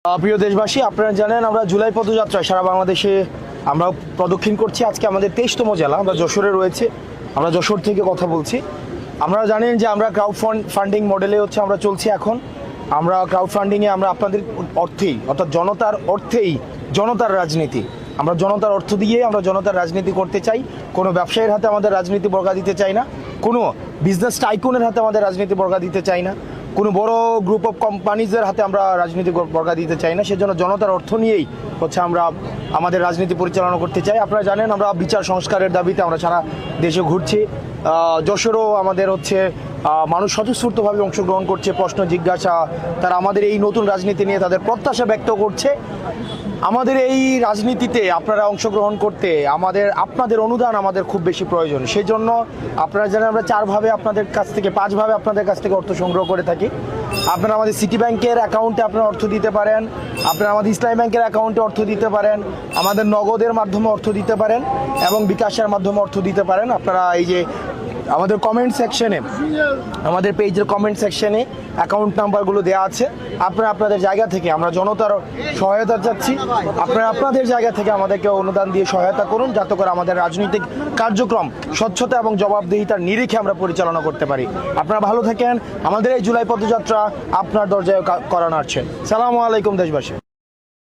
প্রিয় দেশবাসী, আপনারা জানেন আমরা জুলাই পদযাত্রায় সারা বাংলাদেশে আমরা প্রদক্ষিণ করছি। আজকে আমাদের 23তম জেলা, আমরা যশোরে রয়েছে। আমরা যশোর থেকে কথা বলছি। আপনারা জানেন যে আমরা ক্রাউড ফান্ডিং মডেলে আমরা চলছি। এখন আমরা ক্রাউড ফান্ডিংয়ে আমরা আপনাদের অর্থেই, অর্থাৎ জনতার অর্থেই জনতার রাজনীতি, আমরা জনতার অর্থ দিয়ে আমরা জনতার রাজনীতি করতে চাই। কোনো ব্যবসায়ীর হাতে আমাদের রাজনীতি বর্গা দিতে চাই না, কোনো বিজনেস টাইকুনের হাতে আমাদের রাজনীতি বর্গা দিতে চাই না, কোনো বড় গ্রুপ অফ কোম্পানিজের হাতে আমরা রাজনীতি বর্গা দিতে চাই না। সেজন্য জনতার অর্থ নিয়েই আমরা আমাদের রাজনীতি পরিচালনা করতে চাই। আপনারা জানেন আমরা বিচার সংস্কারের দাবিতে আমরা সারা দেশে ঘুরছি। যশোরও আমাদের মানুষ স্বতঃস্ফূর্তভাবে অংশগ্রহণ করছে, প্রশ্ন জিজ্ঞাসা, তারা আমাদের এই নতুন রাজনীতি নিয়ে তাদের প্রত্যাশা ব্যক্ত করছে। আমাদের এই রাজনীতিতে আপনারা অংশগ্রহণ করতে আপনাদের অনুদান আমাদের খুব বেশি প্রয়োজন। সেই জন্য আপনারা জানেন আমরা 5ভাবে আপনাদের কাছ থেকে অর্থ সংগ্রহ করে থাকি। আপনারা আমাদের সিটি ব্যাংকের অ্যাকাউন্টে আপনারা অর্থ দিতে পারেন, আপনারা আমাদের ইসলামী ব্যাংকের অ্যাকাউন্টে অর্থ দিতে পারেন, আমাদের নগদের মাধ্যমে অর্থ দিতে পারেন এবং বিকাশের মাধ্যমে অর্থ দিতে পারেন। আপনারা এই যে আমাদের কমেন্ট সেকশনে, আমাদের পেজের কমেন্ট সেকশনে অ্যাকাউন্ট নাম্বারগুলো দেওয়া আছে। আপনারা আপনাদের জায়গা থেকে, আমরা জনতার সহায়তা চাচ্ছি, আপনারা আপনাদের জায়গা থেকে আমাদেরকে অনুদান দিয়ে সহায়তা করুন, যাতে করে আমাদের রাজনৈতিক কার্যক্রম স্বচ্ছতা এবং জবাবদিহিতার নিরিখে আমরা পরিচালনা করতে পারি। আপনারা ভালো থাকেন। আমাদের এই জুলাই পদযাত্রা আপনার দরজায় করানো আছে। সালামু আলাইকুম দেশবাসী।